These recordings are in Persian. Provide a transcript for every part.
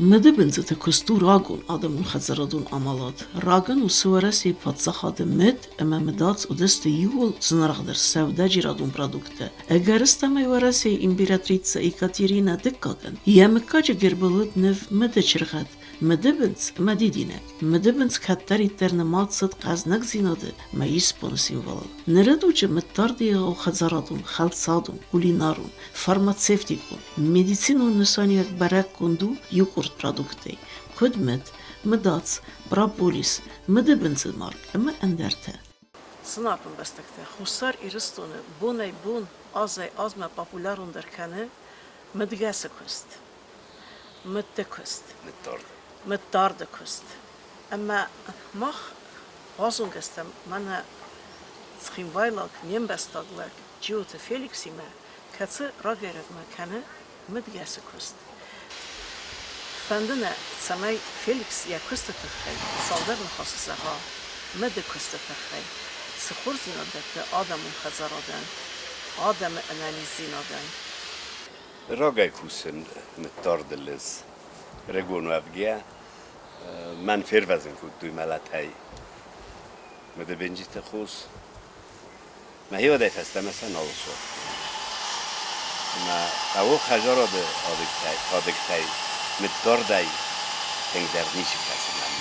مدبنزة كستو راغون آدمون خزردون عملات راغن و سوارسي باتزاخاد مد اما مدات ودست يول زنرغدر سودا جيرادون برادوكتا اگرستما ورسي امبراطريتسا ايكاتيرينا دكاغن يامكاجا گربلد نف مدچرغد مدبنز مديدينك مدبنز كاتاري ترن ماتسد قازنك زيناده ما يسبون سيمبول نردوجه متاردي او خزرادون خلصادون كولينارون فارمацевтикون медицинун нысанияк барак кунду юкурт продукты кудмет мдац прополис мдебенцин марк эма эндерте Snapın bestekte husar iristone bunay bun azay azma popülarun derkane medgase kust متى كست متدارد كست أما مخ هازون كستم منا تخيم بايلك نيم بستغلق جوت فيليكسي ما كتس راجرت ما كان متجاس كست فندنا سماي فيليكس يا كست تخي صادر مخصصها مد كست تخي سخور زينادت آدم خزرادن آدم أناليز زينادن راجع كوسن متارد اللز رجون وابجيا من فيروزن كنتوي ملات هاي مده بنجي تخوص ما هي وده فستم مثلا نالوسو ما أو خجارة ده آدکتای متاردای تنگدر نیشی کسی من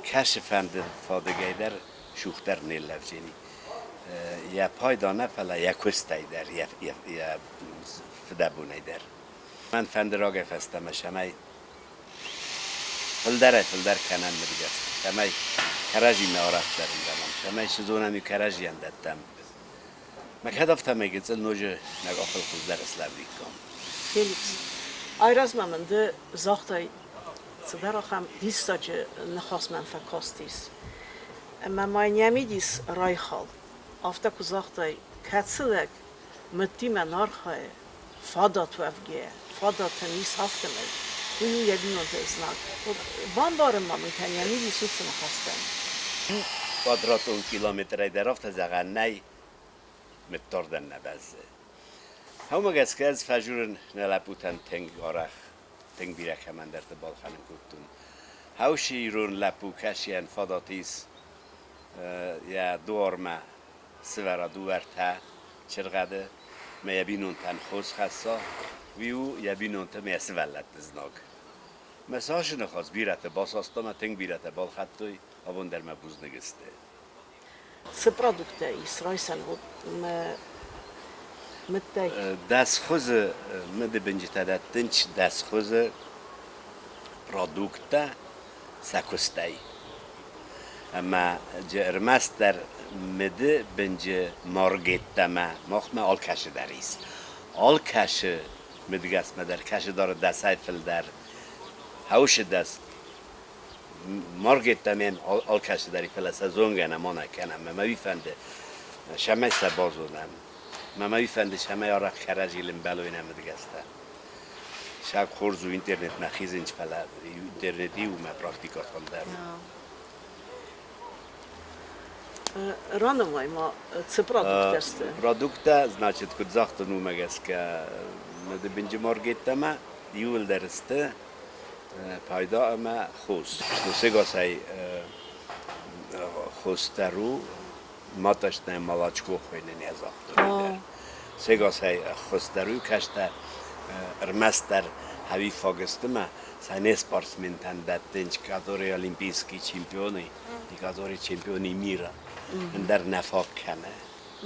کشفند فادگی در شوختر نیلفجینی یا پایدانه فلا یا کستای در یا فدابونای در من فند راگه فستم شمای فلدر کنن مدیگست شمای کراجی میارد درم دارم شمای شزونمی کراجی اندتم مکهدافتم میگذل نوجه نگاهل خود در اسلامی کم فیلیکس ayraz mamında zaxtay sıdaraxam distacı nxas mənfəkastis. Amma mayniyamidis rayxal. Afta ku zaxtay katsılak məttimə narxay fada tuavge, fada tenis haftamay. Bunu yedinot eznak. Bandarım mamın kanyamidis utsun xastam. Kvadrat 10 kilometre در رفت زغنی متردن نبزه. همه گسکه از فجورن نلپوتن تنگ آرخ تنگ بیره که من در تبال خانم کتون. هاوشی رون لپو کشیان فداتیس یا دوار ما سوارا دوار تا چرگاده ما یبینون تن خوش خسا ویو یبینون تا می سوالت دزناگ. مساج نخواست بیره تباس است ما تنگ بیره تبال خطوی آبون در ما بوز نگسته. چه پرودکتی اسرائیل بود متى دست خوز مده بنجی تداتنش دست خوز پرودکتا ساکوستای اما جرمستر مده بنجی مارگیتا ما آل کشه داریس آل کشه مده گس مدر کشه داره دستای فل در هوش دست مارگیتا من آل کشه داری فل سازونگه نمانه کنم ما بیفنده شمه سبازونم ما میفهمدش همه یارا خراجی لم بالوی نمیدگسته. شاید خورز و اینترنت نخیزنش فلا اینترنتی و ما پراکتیکات کندم. رانم ما چه پرودکت است؟ پرودکت значит کد زخت نومگس که مده بنج مارگیت ما دیول درسته پایدا اما خوز. سگاسای خوسترو ماتش نه مالچکو خوینه نیازاخت. سگاسای خوستروی کشته ارمستر هوی فاگستم سینه سپارسمن تندتنج کادوری المپیسکی چمپیونی دیکادوری چمپیونی میرا در نفاق کنه.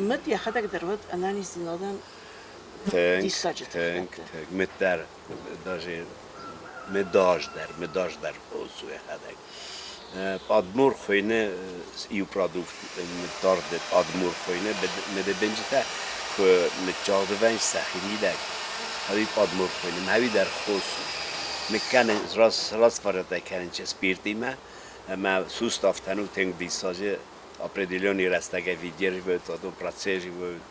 مت یا خدک درود انالیز دادن دیساجت. مت در داجی مداج در اوسوی خدک. آدمور خوینه ایو پرودکت متارد آدمور خوینه مده بنجته که متجاده ونج سخیری دک هایی آدمور خوینه هایی در خوصو مکنه راست فرده کنن چه سپیرتی ما سوست افتنو تنگ دیساجه اپردیلیونی رستگه ویدیری بود آدم پراتسیجی بود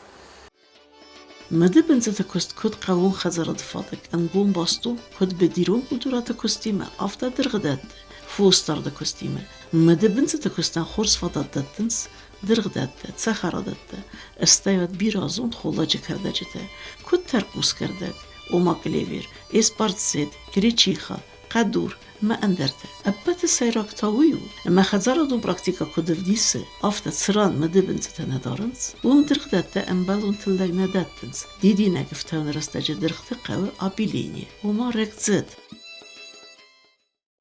مده بنزت کست کد قوون خزرد فادک انگون باستو کد بدیرون کدورات کستیمه افتا درغدد فوستارد کستیمه مده بنزت کستن خورس فادد دادنس درغدد تسخردد استایت بیرازون خلاجه کرده جته کد ترکوس کرده وماكليفير إسبارتسيد كريتشيخا قدور ما أندرته أبت سيراك تاويو ما خزاردون براكتيكا كودفديس أفتا تسران مدبنز تندارنز ومدرخدت أمبالون تلدق نداتنز ديدي ناقفتان رستجي درخت قوي أبيليني وما ركزت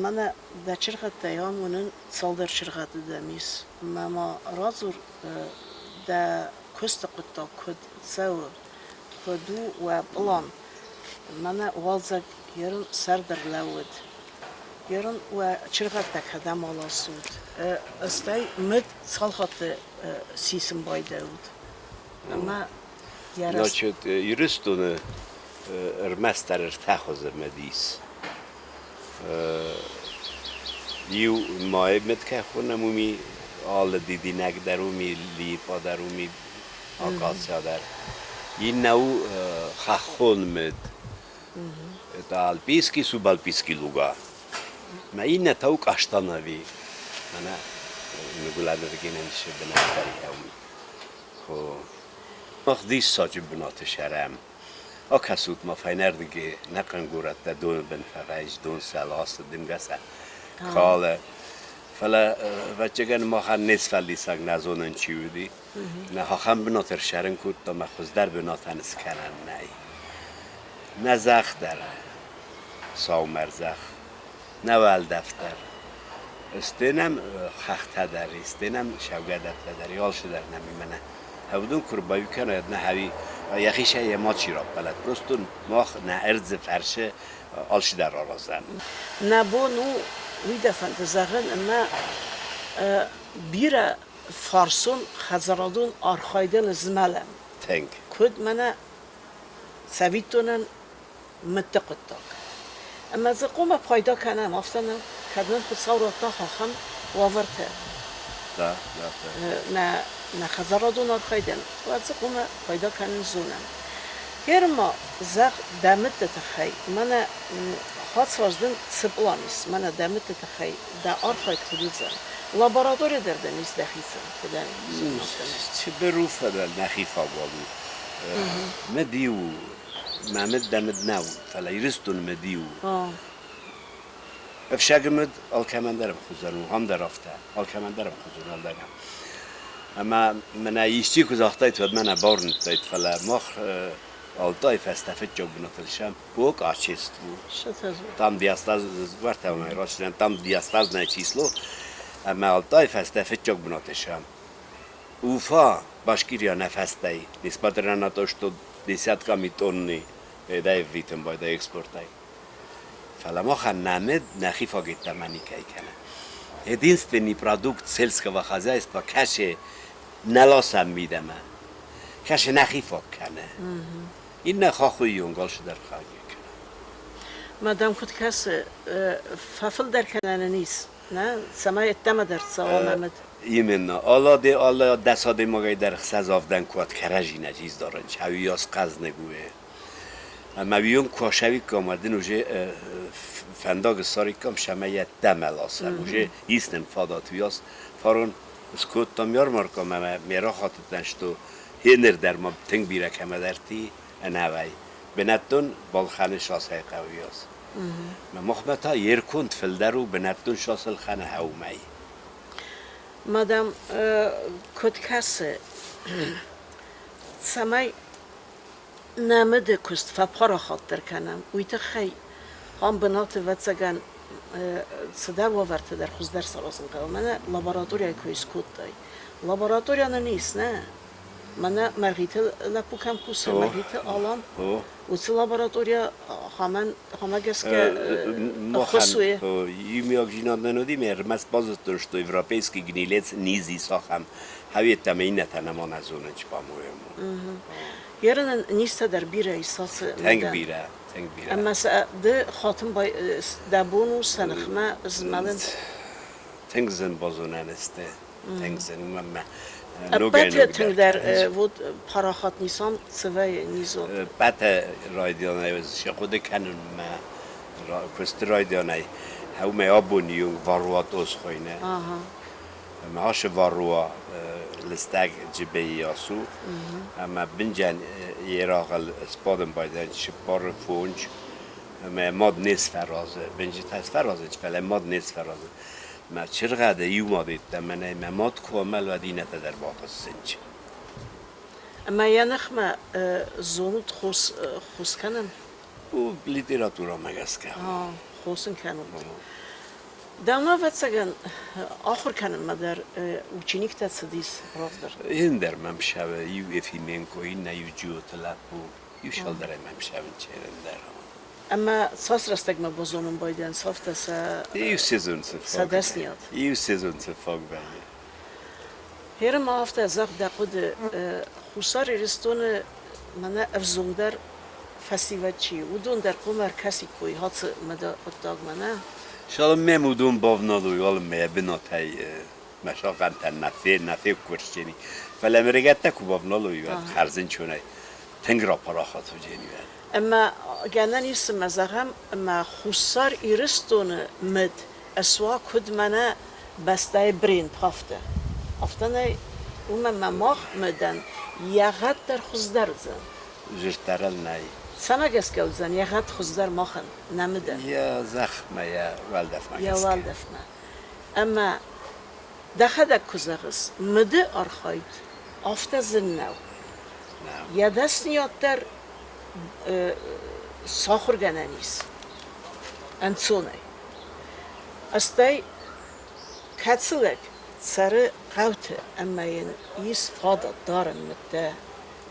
Mana da çırğatda yanının saldır çırğatı demiş. Mama razur da kosta kutta kod sav kodu ve plan. Mana valzak yarın serdar lavud. Yarın ve çırğatda kadam alasud. Astay mid salhatı sisim baydavud. Ama yaras. Значит, юристуны эрместер эртахозер медис. Ю май метке хунамуми ал дидинак даруми липа даруми акасya dar. Yinau khachon med. Это альпийский, субальпийский луга. Ma inne tauk ashtanavi. Ana niguladar genen shibna bariyam. Ho. Maqdis sajib binat sharam. Akasut ma fajnerdigi naqangurat da don ben fagaj don salas dimgasa. Kale فلا وجهن ما خن نصف لیساق نزونن چیودی نه خم بناتر شرن کود تا مخوز در بناتن سکنن نی نزخ داره ساو مرزخ نوال دفتر استنم خخت داری استنم شوگدت داری آلش در نمیمنه هودون کربایی کنه نه هوی یخیشه یه ما چی را بلد پرستون ما نه ارز فرشه آلش در آرازن نبونو ويدا فانتزاغن اما بيرا فارسون خزرادون ارخايدن زمالم تنگ كود منا سويتونن متقطاك اما زقوم پايدا كانم افتنم كدن خود صورتا خاخم واورته دا نا خزرادون ارخايدن وزقوم پايدا كانن زونم يرما زغ دمت تخي منا خاص وجدن سبلانيس منا دمت تخي دا ارخايد خديزا لابراتوري دردن يستخيسن كده چه بروف دل نخیفا بالو مدیو محمد دمد نو فلا یرستون مدیو افشاگمد آلکمندرم خوزنو هم درافته آلکمندرم خوزنو آلدگم اما من ایشتی کزاختایت ود من بارن تایت فلا مخ آلتای فستفت جو بناتلشم بوک آچیست بود tam diastaz varta ona ročne tam diastazne číslo ama altaj festefet çok bnotešam Ufa Bashkiria nefestai несмотря на то что десятками тонны дает витам байда экспортай фаламоха намед нахифа геттамани кайкана единственный продукт сельского хозяйства каше налосам видам каше нахифа кана این خواهی یونگال شده خواهی کنه. مادام خود کس فافل در کنن نیست، نه؟ سمای اتما در سوال نمید. ایمنا. الله دستاده مگه در خزافدن کوات کرجی نجیز دارن. چاویاس قز نگوه. اما بیون کوشوی کامردن وجه فنداگ ساری کام شمایه دمل آسر. وجه ایستن فاداتویاس فارون اسکوت تا میار مرکم اما میرا خاطر نشتو هنر در ما تنگ بیره کم درتی. نوای بنتون بالخانه شاسه قویاس مخمتا یرکند فلدرو بنتون شاسل خانه هومی مادام کد کس سمای نمده کست فپارا خاطر کنم ویت خی هم بنات واتسگن صدر وورت در خوز در سراسن قوم من لابراتوریا کویس کود دای لابراتوریا نیست نه Mana merhite lapukam kusa merhite alan. Uçı laboratoriya hemen geske xusuje. Imiak jinadnen odi mer mas bazıtır što evropejski gnilec nizi saham. Havjet tam ineta na monazonec pamujemo. Yarın niste der bira isası. Teng bira. Ama de hatım bay dabunu sanıxma zmalın. Tengzen bazonan este. Tengzen umma. البته تنگ در بود پراخات نیسان سوی نیزون بته رایدیانه شخوده کنن ما کست رایدیانه همه آبونیون واروات اوز خوینه معاش واروا لستگ جبه یاسو اما بنجن یراق الاسپادم بایدن شپار فونج اما ماد نیست فرازه بنجی تاس فرازه چپله ماد نیست فرازه ما چرقده یو مادید دمنه ما ماد کامل و دینه در باقی سنج اما یا نخمه زونت خوس کنن او لیتراتورا مگس که خوسن کنن دامنا واتساگن آخر کنن مدر وچینیک تصدیس رازدر این در ممشوه یو افیمنکو این نیو جو تلپو یو شال در ممشوه چیرن در اما ساس رستگ ما بازونم بایدن صافت یو سیزون سفاق دست نیاد یو سیزون سفاق بایده هر ما هفته زاق دقود خسار رستون منه افزوندر فسیوت چی و دون در قمر کسی کوی هات مدا اتاق منه شال ممودون بافنالوی ولی میبیناتای مشاقن تن نفی کرشینی ولی مرگت تکو بافنالوی و خرزن چونه تنگرا پراخاتو جینی اما گنن نیست مزاقم اما خسار رستون مد اسوا کد منه بسته برین پافته افتانه اومه مماخ مدن یغت در خزدر زن جرترل نای سمگس گل زن یغت خزدر ماخن نمدن یا زخمه یا والدف مگس یا والدفنا اما دخدک کزاغس مده ارخاید افته زن نو یا دست نیاد در ساخر گنانیس انسونه استی کتسلک سر قوته اما این ایس فادا دارن مده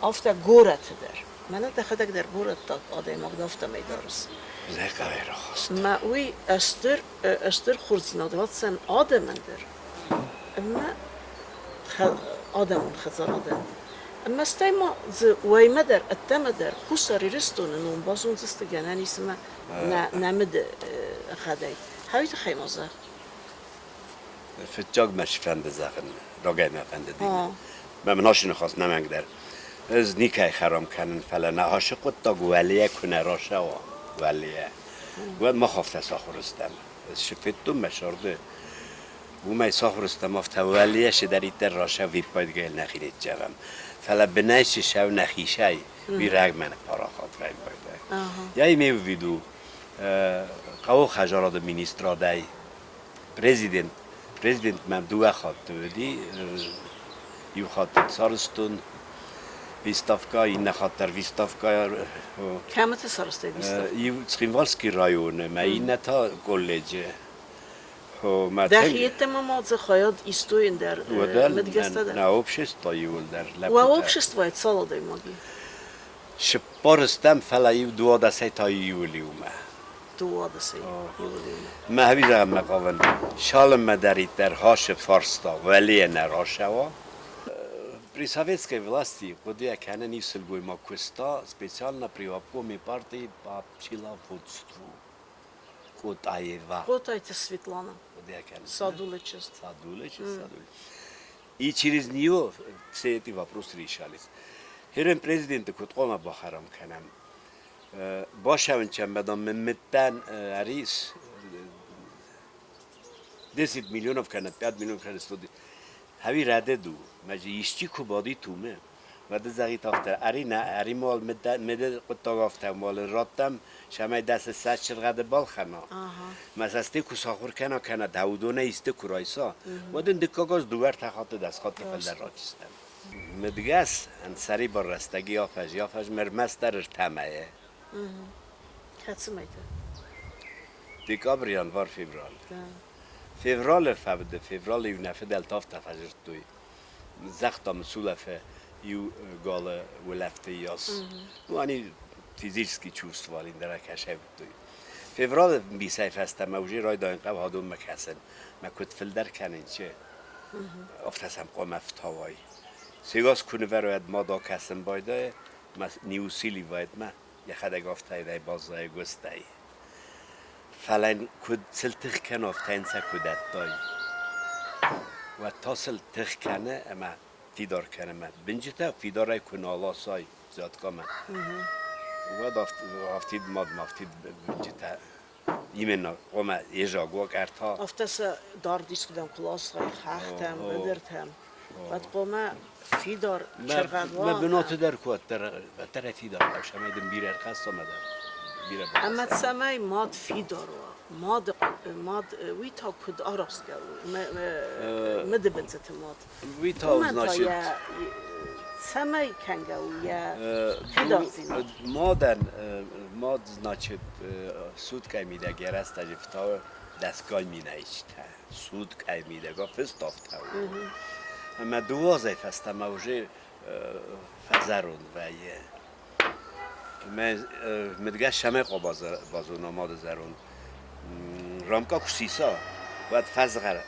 افته گورت در من دخدک در گورت داد آدم مقدافته میدارس زیقه غیر خواست ما وی استر خورزنادوات سن آدم در اما آدمون خزار آدم اما استی ما ویمه در اتمه در خساری رستون نون بازون زست گنانی سما نمده خدای هاویت خیمه زخ فتجاگ مش فند زخن راگای ما فند دیگه من هاشون خواست نمنگ در از نیکای خرام کنن فلان عاشق تا گوالیه کنه راشه و گوالیه و ما خفته ساخرستم شفتم مشارده و ما ساخرستم افت گوالیه شدری در راشه وی پایدگل نخیرید جوام فلا بنایش شو نخیشای بی رگ من پاراخات وی پایده یای میویدو قو خجارات مینیسترادای پرزیدنت من دو خاط دی یو خاطر سارستون ویستافکا این خاطر ویستافکا کمت سارسته ویستافکا یو سخینوالسکی رایون ما این تا کالج دخیت ما خواهد ایستوین در مدگسته در نه اوبشست تا یول در و اوبشست باید سال دای ماگی شپارستم فلا یو دو دسته تا یولیومه دو دسته ما هویزم مقاون شالم مداری در هاش فارستا ولی نراشوا При власти, коли я кане не сельгуема квеста, специально привапкоми партии по пчеловодству. Котаева. Котайте Светлана. Садулечест. И через нее все эти вопросы решались. Херен президент Котома Бахарам канам. Башавин чембадан меметтен арис 10 миллионов канат, 5 миллионов канат студи. هاوی رده دو مجی ایشتی کبادی تومه و ده زغیت آفته اری مال مده قطاق آفته مال راتم شمای دست سد شرقه بال خنا مساسته که ساخور کنه دودونه ایسته کرایسا و دن دکاگاز دوور تخاط دست خاط فلدر را چستم مدگس انسری با رستگی یافش مرمستر ارتمه کسی میده دیکابر یانوار فevral فبده فevral یو نفه دلتاف تفجرت دوی زخت مسئول فه یو گاله ولفته یاس وانی فیزیکی چوستوالین در کشه دوی فevral بیسایف است موجی رای داین قب هادون مکسن مکت فلدر کنین چه افتسم قام افتاوای سیگاس کنه ورود ما دا کسن بایده نیوسیلی باید ما یه خدگ افتای دای بازای گستای فلان کد سلتخ کنه افتاین سه کدت دای و تا سلتخ کنه اما فیدار کنه من بنجتا فیدارای کنالا سای زیاد کامه و دافتید ماد مافتید بنجتا ایمنا قوم یجاگو کرتا افتاس دار دیسکدم کلاس های خختم بدرتم بعد قوم فیدار ما چرغدوان بنات در کوت در فیدار باشه ما دم بیره خاصه ما در بیره اما تسمای ماد فیدار ماد وی تا کد آراس گلو مده بنزت ماد وی تا значит سمای کنگو یا فیدار زینات ماد значит سود که میده گرست تجفتا دستگاه می نیشته سود که میده گفت افتا اما دوازه فست موجه فزرون و یه مدگه شمه بازون آماد زرون رامکا کسیسا باید فزغر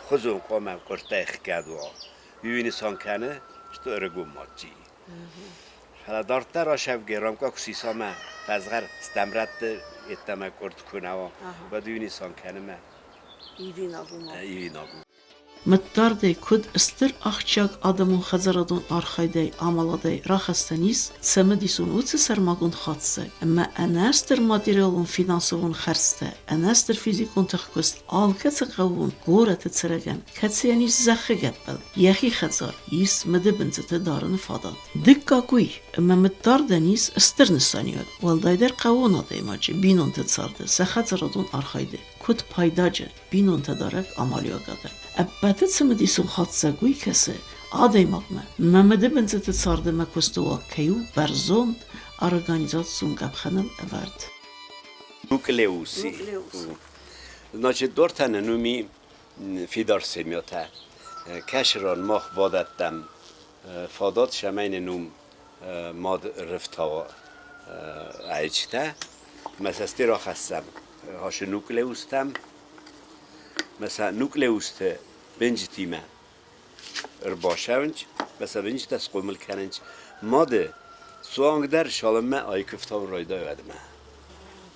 خزون قوم کرته خکدوا ببینی سان کنه شتو ارگو ماجی حالا دارتر را شفگه رامکا کسیسا ما فزغر استمرد اتما کرد کنه و ببینی سان کنه ما ایوی ناگو متدارده کد استر اخچاق آدمون خزرادون آرخایده آمالاده راخستانیس سمدیسون اوچه سرماگون خاطسه اما انستر مادیرالون فینانسوون خرسته انستر فیزیکون تخکست آل کتse قوون گورت تسرگن کتسیانیس زخه گبل یخی خزار یس مده بنزته دارن فاداد دکا گوی اما متدارده نیس استر نسانیاد والدایدر قوون آده ماجه بینون تتصارده سخزرادون آرخایده کد پایداجه بینون تدارک آمالیا گاده البته سمدیسون خاطساگوی کسی آدای مقمه ممده بنزت سارده مکستوا کیو برزون ارگانیزاسیون گبخنن اورد نوکلئوسی значит دور تنه نومی فیدار سمیاته کشران ماخ بادتم فادات شمین نوم ماد رفتا ایچته مثلا را خستم هاش نوکلئوستم مثلا نوکلئوست بنج تیمه ارباشونج مثلا بنج تسقومل کننج ماده سوانگ در شالمه آی کفتاب رایده ودمه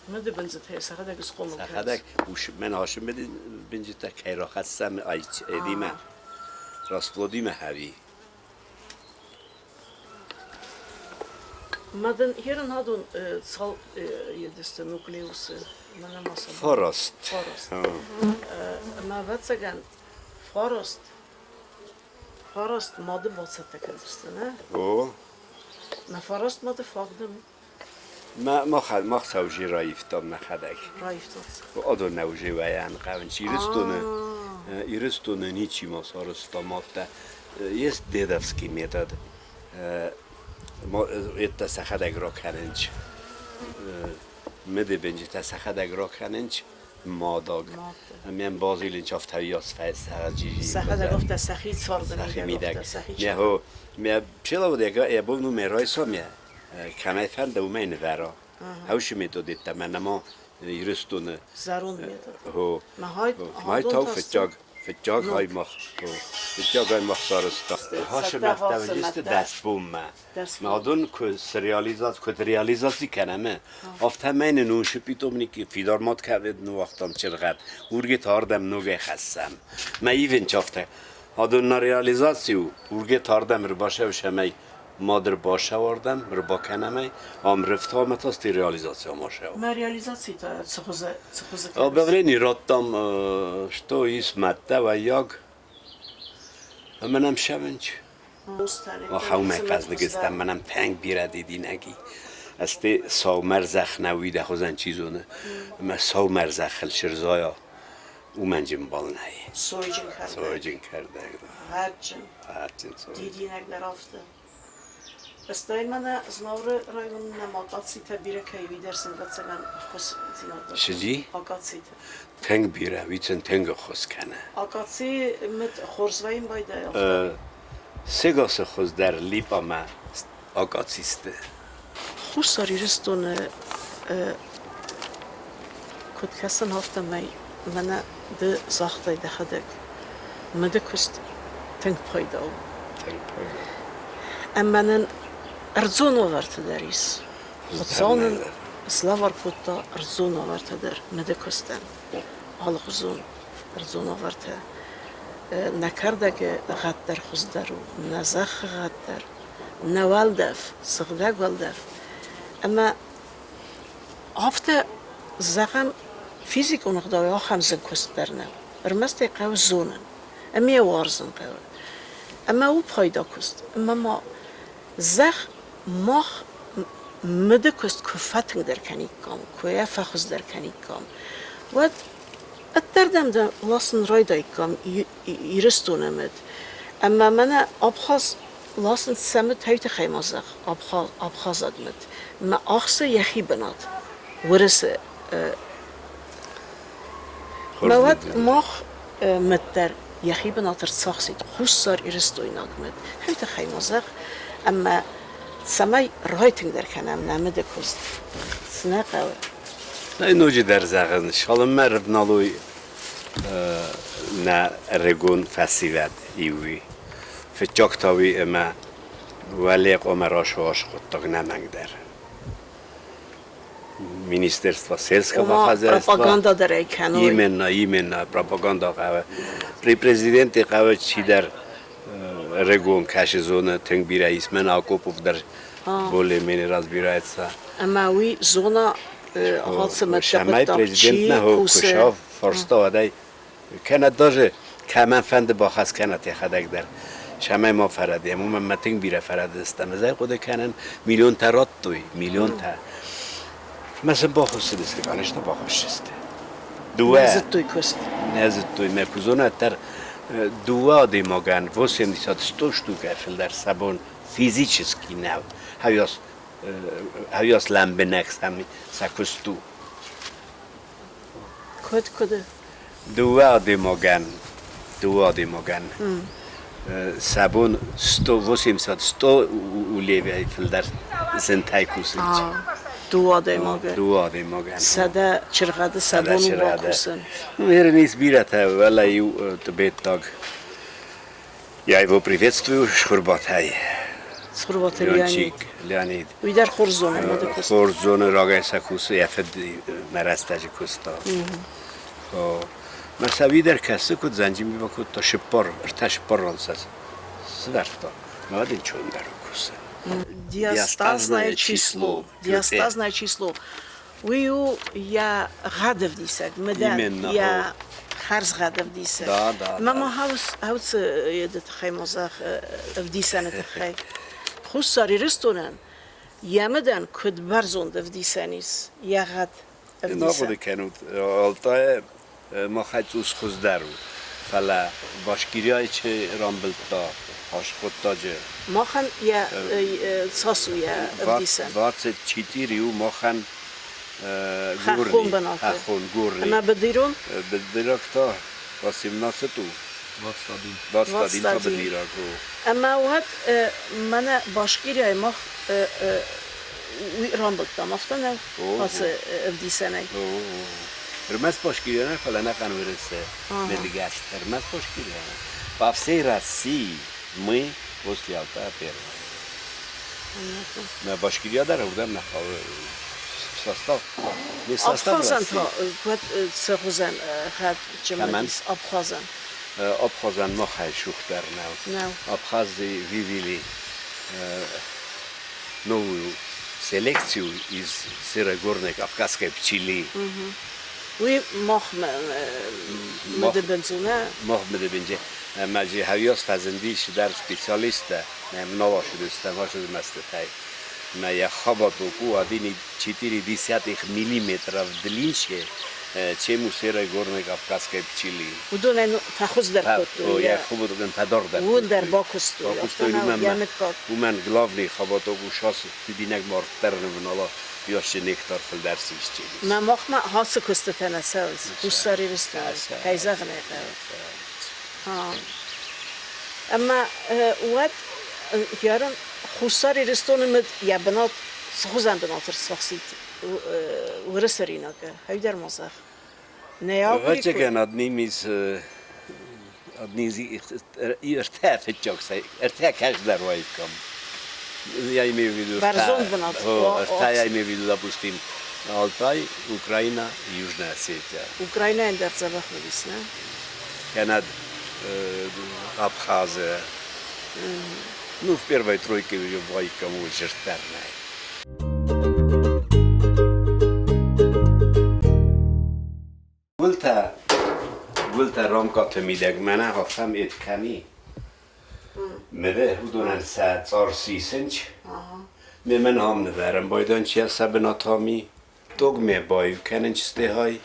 مده بنزت هی سخدک اسقومل کننج سخدک من هاشم بده بنج تا کیرا خستم آی دیمه راسپلودیمه هوی مدن هیرن هادون سال یدست نوکلئوس فاراست ما واتسگن فاراست ماده باسته کردست نه او ما فاراست ماده فاقدم ما سوجی رایفتم نخدک رایفتاد آدو نوجی ویان قونچ ایرستونه نیچی ما سارستا مافته یست دیدفسکی میداد ما ایت سخدک را کننج مده بنجی تسخدک را کننج ماداگ من بازی لینچ افتویاس فیس سخجی سخدک افت سخی ساردن میدک میهو می چلا بود یا بونو میرایسا می کمی فند و می نورا هوش میدادید تمنما یرستونه زارون میداد هو مای تو فجاگ های مخ فجاگ های مخ سارستا هاش مفتوجیست دست بوم مادون که ریالیزاسی کنمه افته من نوش پیتومنی که فیدار مات کبد نو وقتام چرغت ورگی تاردم نوگه خستم ما ایون چافته هادون ریالیزاسیو ورگی تاردم رو باشه و شمی مادر باشه وردم رو با کنمه ام رفتا متاستی ریالیزاسی ماشه ما ریالیزاسی تا چخوزه ببینی راتم شتو اسمته و یاگ منم شونج خواهم قصدگستم منم پنگ بیره دیدی نگی استی سو مرزخ نویده خوزن چیزونه اما سو مرزخ خل شرزایا او منجم بال نهی سویجن کرده هرچن دیدی نگ درافته استای من زنور رایون نماقاتسی تا بیره که وی درسن بچگن خوش زیاد شدی؟ آقاتسی تا تنگ بیره ویچن تنگ خوش کنه آقاتسی مت خورزوین بایده سگاس خوز در لیپا ما آقاتسیسته خوش ساری رستون کد کسن هفته می من ده زاخته ده خدک مده کست تنگ پایده امانن ارزون آورده دریس خودسانن سلاور کتا ارزون آورده در مده کستن حال خزون ارزون آورده نکرده که غد در خود درو نزخ غد در نوالدف سغدک والدف اما هفته زخم فيزيك ونقدر خمسة كوسترنا رمست قاو زونن أمي وارزن قاو أما هو بخيدا كوست أما ما زخ مخ مده كوست كفتن در کنی کام کویا فخوز در کنی کام و اتردم ده لاسن رای دای کام یرستونمد اما من ابخاز لاسن سمت هیت خیمازخ ابخاز ادمد ما آخس یخی بناد ورس مواد مخ متر یخی بناتر ساخسید خوشسار یرستویناد مد هیت خیمازخ اما سمای رایتینگ در کنم نمیده کست سنه قوی نه نوجی در زغن شالم مرد نالوی نه رگون فسیلد ایوی فچاک تاوی اما ولیق امراش و عاشق تاگ نمنگ در Ministerstva selskog hozajstva. Propaganda dare kanoj. Imенно propaganda qava. Pri prezidenti qava chi dar region kashi zona teng birais men Akopov dar bole men razbiraytsa. Ama wi zona halsımet Şamay prezident ne ho kushav forsta aday kana даже kaman fend baxas kana tehadak dar. Şamay ma faradi ama metin bire farad istemezay quda kanan milyon tarat toy milyon ta. Mesela bakışsız ki kanışta bakışsızdı. Dua. Nezittoy mekuzona ter dua demogan. Восемь десят 100 штук efter sabon физически nav. Havjas lambenek sami sakustu. Kod. Dua demogan. Sabon 100 ulevi efter zentay kusic. Dua demogan. Sada çırgadı sabunu bakıyorsun. Вернись бирата, вала ю тбеттаг. Я его приветствую, Шхурбатай. Шхурбатай Леонид. Видар Хорзона модекост. Хорзона рагайса кусы яфед мерастажи куста. Mesela видар касы куд занжими бакуд та шиппар, ирташиппар рансаз. Сверта. Мадин чондar кусы. Диастазное число. Вию я гадов дисак, медан я харз гадов дисак. Да. Мама хаус едет хаймозах в дисане тхай. Хусари ресторан. Ямедан куд барзонд в дисанис. Я гад в дисан. نابوده کنود آلتای ما خیلی اوز خوزدارو فلا باشگیری چه رامبلتا هاشخوتا جه ما خن یا ساسو یا в дисан. 24 ما خن خون گورنی اما بدیرون بدیرکتا 18 تو 21 تا بدیرکو اما وقت من باشگیری ما رامبلتا مفتنه واسه в дисане. Рмес башкирияна фала на конверсе делегат. Рмес башкирияна. По всей России мы после Алтая первые. На Башкирия дарудам на состав. Не состав России. Вот сохузан хат чемадис Абхазан. Абхазан махай шухтар нау. Абхазы вывели новую селекцию из сырогорной кавказской пчели. وی مخ مده بنزونه بنزه مجی هویاس فزندیش در سپیسیالیسته نمناوا شده استما شده مستتای ما یا خباتو کو ادینی 4 میلیمتر в длинше чем у серой горной кавказской пчели. Удон фахуз дар коту. Я хобот ген фадар дар. Уд дар бакусту. У мен главный хабато гушас динек мартер нала яши нектар фил дарсишчи. ما مخما هاس کستتن اساس دوستاری رست کایزاق نه اما وقت یارم خوستاری رستون مد یا بنات سخوزن بناتر سخسید ورسرینا که هی در مزاق Wat je kan adnimis ارتاف الجوكسي ارتاح كاش در وايد كم я имею в виду я имею в виду допустим Алтай, Украина и Южная Осетия. Украина эндер забах медисна. Канада, Абхазия. Ну в первой тройке ее бой кому жертвенная. . قلت رامکات میدگ منه هفتم ایت کمی مده هودونن ساعت صار 30 سنج من هم نبرم بایدان چیه سبنا تامی دوگمه بای کنن چسته های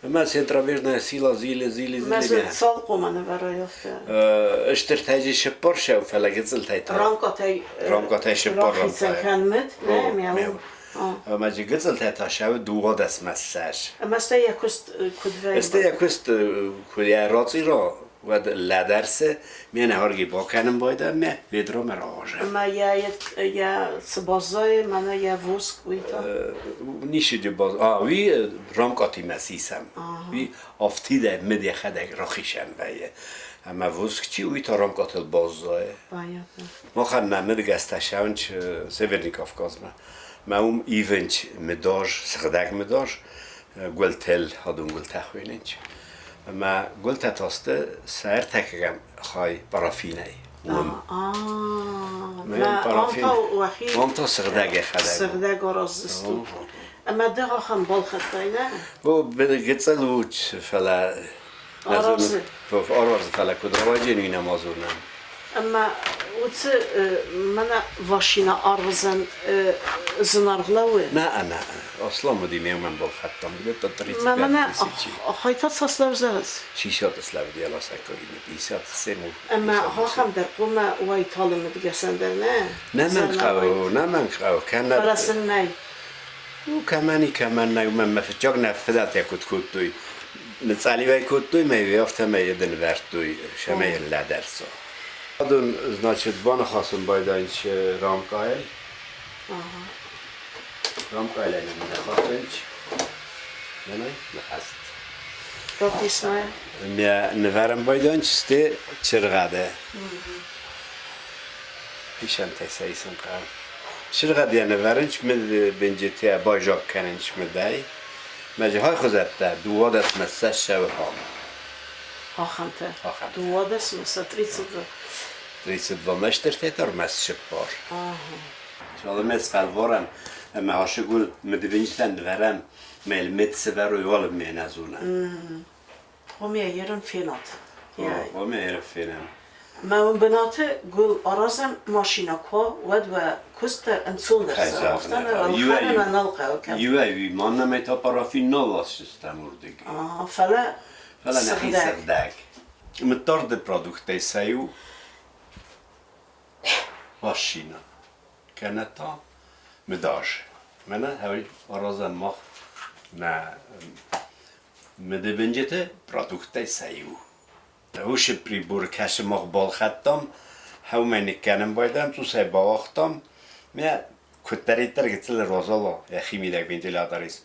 ما سنترابیر نه سیلا زیل مثلا سال قومانه برای افته اشتر تاجی شپار شو فلگه زل تایتا رامکاتای شپار راخی سنکن نه میام ما جی گزل تایتا شو دو دست مساج مثلا یکست کدوی است یکست کدیا راتی را و لدرسه میانه هرگی با کنم بایدم نه ویدرو مراجع ما یا سبازای من یا وسک ویتا نیشی باز وی رامکاتی مسیسم وی آفتیده مدی خدک راخیشن ویه اما وسک چی وی تا رامکاتل بازای ما خن نمد گستشونچ سیورنی کافکاز ما ایونچ مداج سخدک مداج گلتل هادون گل تخویننچ ما قلت تاسته سعر تکگم خای برافینه ما برافین وخی تا سردگه خدای سردگ رازستو اما ده خان بال خدایه و بده گتسل وچ فلا آرازه فلا کدرواجی نوینه مازونم اما وچ من واشینا آرزن زنارغلاوه نه اصلا مدی میومن بال خدام بده تا تریت من خایتا ساسلو زرز شیشات اسلام دیالا سکاری بیسات سمو اما هم در قوم وای طالم دیگه سندر نه من خواهو کنه فرسن نی و کمان نه من مفجاق نفذت یکود کودوی نصالی وی کودوی میافته میدن ورتوی شمه لدرسا دون значит بان خواستم باید اینچ رامکایل رامکایل نمیده خواستنچ نه هست رافیس نه میا نورم باید اینچ سته چرغاده پیشم تسایسم کار چرغاده نورنچ مد بنجتی باجاک کننچ مدای مجه های خوزت ده دواد است مسش شو هم آخانته دواد است مسش Rejset var mästertätar mest köpbar. Så hade mest fallvaran. Men har så god med det vinsten varan med mitsever och jag med nazona. هم يرن فينات Ja, med är finen. ما بناته قول أرازم ماشينا كوا ود وكست انسون درس أفتنا والخانة نلقى وكم Vi manna mig ta paraffin nollast stämordig. فلا نحيسر داك. متطرد برودكت سايو ماشينا كانت مداج منا هاي أرازم مخ نا مدبنجته برودكت سايو هوش بريبور كاش مخ بال خدم هاو مني كانم بايدم تو ساي باوختم ميا كتريتر قتل روزالا يا خيمي داك فنتيلاتوريس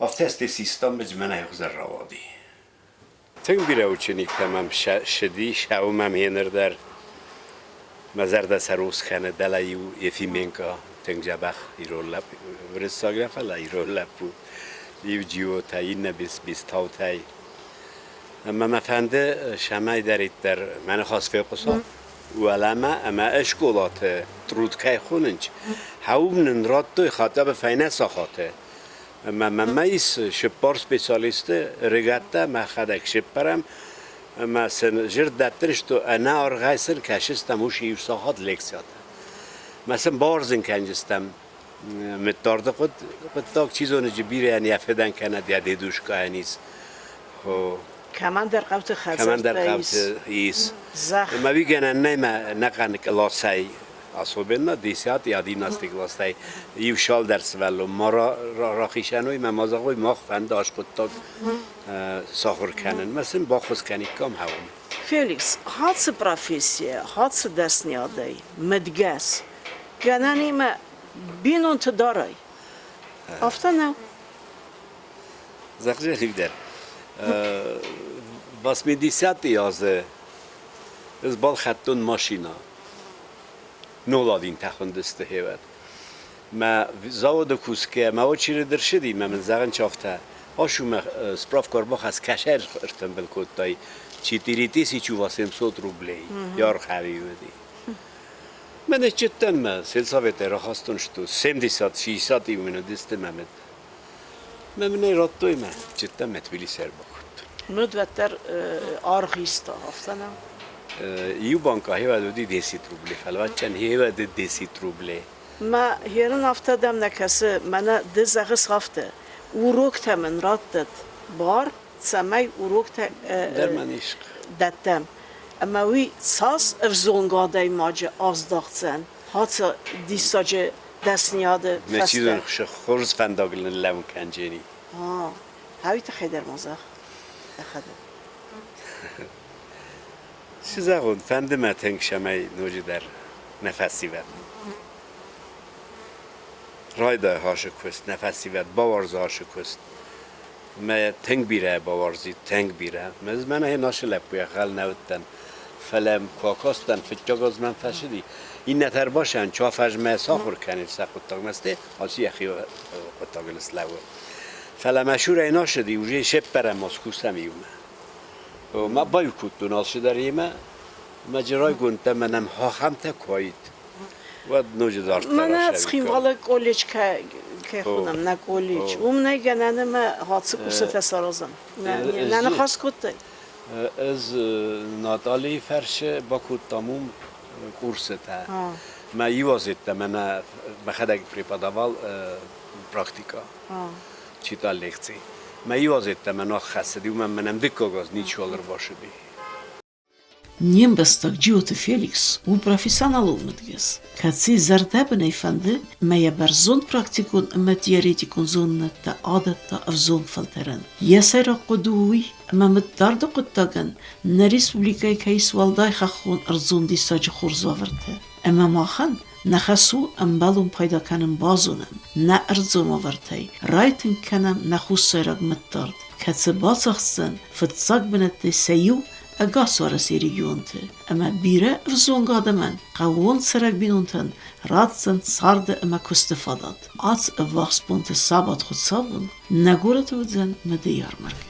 افتست سيستم بجمنا يخزر روادي تنگ بیره چنیک تمام شدی شاومم هنر در مزرد سروس خانه دلایو یفیمنکا تنگ جبخ ایرولاب ورساگه فلا ایرولاب بود یو جیو تایی نبیس تاو تایی اما مفهمده شمای دارید در من خاص فیقصا ولما اما اشکولات ترود که خوننج هاوم نراد توی خاطر فینه ساخته اما مایس شپار سپیشالیسته رگاتا ما خداک شپارم اما سن جرد دترش تو انا ارغایسن کشستم وش یوساخات لکسیات مثلا بارزن کنجستم متدارد قد تاک چیزون جبیره یعنی افدان کنه دیدوش کانیس خو كمان در قوت خزر كمان در قوت ایس ما بیگن نه نکن لاسای اصوبنا دیسیات یادی نستیک لاسای یو شال درس ولو ما را خیشانوی مازاقوی ماخ فنداش قد تاک ساخر کنن مثلا باخوز کنی کام هون فيليكس هاتس بروفيسيا هاتس دسنيادي مدقاس جاناني ما بينون تداري افتنا زخجه لیدر was mir die Seite jazze es bal خطون ماشینا نولادین تخندسته هیوت ما زاود کوسکه ما وچیره درشدی ما من زغن چافته آشو ما سپراف کارباخ از کشر ارتم بالکود تای چی تیریتیسی چو واسم صد روبلی یار خوی ودی من جدا ما سلساوت را خواستن شتو 70 600 ایمونو دست ممد من راتوی من جدا متویلی سر بخود مدوتر آرخیستا هفتنم یو بانکا هیوا دودی دیسی تروبلی فلوات چند هیوا دیسی تروبلی ما هیرن هفته دم نکسه من دزغس هفته وروکت من راتت بار سمی وروکت در من عشق دتم اما وی ساس افزونگاده ماجه آزداغتن حتی دیستاجه دستنیاده مچیدون خورز فنداگلن لون کنجینی هاوی تخیدر مزاخ تخیدر سیزاغون فند ما تنگ شمای نوجی در نفسی ود رایده هاشه کست نفسی ود باورز هاشه کست ما تنگ بیره باورزی تنگ بیره من هی ناشه لپوی خال نودتن فلم کاکاستن فتجاگاز من فشدی این نتر باشن چا فجمه ساخور کنید ساخوتاگ مسته آسی یخی قطاگل سلاوه فلم اشور اینا شدی وجه شب برم ماسکو سمیومه ما بایو کود ناشه داریم مجرای گنده منم ها هم تکوید و نوجه دارت من از خیمال کلیج که خودم نه کلیج نه گننه ما حادثه کوسه سرازم نه خاص کته از نادالی فرش با کود تموم کورسه ما یوازیت من بخداگ پریپاداوال پراکتیکا چیتا لیکسی ما یوازیت من آخسته و منم دکاگاز نیچولر باشدی Niembestak Giot Felix u professionalul mutges. Katsi zardabne fande meja berzon praktikun me teoretikun zonne ta adet ta avzon falteren. Yesera qudui ma mitdarda quttagan na Respublika kais walday khakhun arzon disaj khurzaverte. Ama maxan نخسو امبالون پیدا کنم بازونم نه ارزوم آورتی رایتن کنم نخوش سرگ متدارد کسی باسخستن فتساق بنده سیو اگاس ورسی ریگیونته اما بیره افزونگاده من قوون سرگ بینونتن رادزن سارده اما کستفاداد آز اواخس بونت سابات خود سابون نگورت ودزن مدیار مرکه